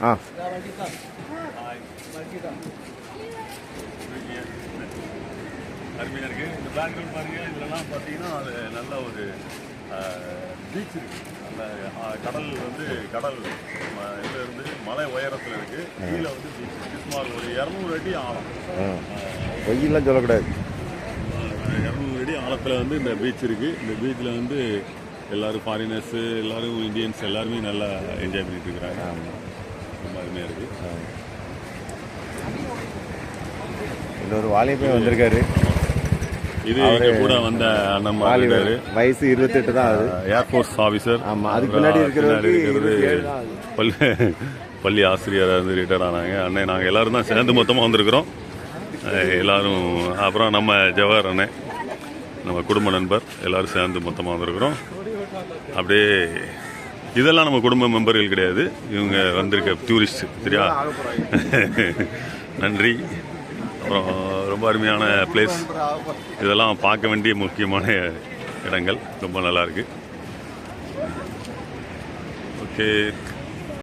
ஆ அருமையாக இருக்குது. இந்த பேக்ரவுண்ட் பாருங்க, இதெல்லாம் பார்த்தீங்கன்னா அது நல்ல ஒரு பீச் இருக்குது. நல்ல கடல் வந்து கடல் இருந்து மலை உயரத்தில் இருக்குது. கீழே வந்து பீச் சுமார் ஒரு 200 அடி ஆழம். வெயிலாம் சொல்லக்கூடாது. 200 அடி ஆழத்தில் வந்து இந்த பீச் இருக்குது. இந்த பீச்சில் வந்து எல்லோரும் ஃபாரினர்ஸு எல்லோரும் இந்தியன்ஸ் எல்லாருமே நல்லா என்ஜாய் பண்ணிட்டு இருக்கிறாங்க. ரொம்ப அருமையாக இருக்குது. இன்னொரு வாலிபன் வந்திருக்காரு. இது எங்க கூட வந்த அண்ணன் வாலிபர், வயசு 28 தான் ஆகுது. Air force officer. ஆமாம், அதுக்கு பின்னாடி இருக்கிறது பள்ளி ஆசிரியராக இருந்து ரிட்டையர் ஆனாங்க. அண்ணன் நாங்கள் எல்லோரும் தான் சேர்ந்து மொத்தமாக வந்திருக்கிறோம் எல்லோரும். அப்புறம் நம்ம ஜவஹர் அண்ணன், நம்ம குடும்ப நண்பர், எல்லோரும் சேர்ந்து மொத்தமாக வந்திருக்கிறோம். அப்படியே இதெல்லாம் நம்ம குடும்ப மெம்பர்கள் கிடையாது, இவங்க வந்திருக்க டூரிஸ்ட். சரியா? நன்றி. அப்புறம் ரொம்ப அருமையான பிளேஸ். இதெல்லாம் பார்க்க வேண்டிய முக்கியமான இடங்கள். ரொம்ப நல்லாயிருக்கு. ஓகே.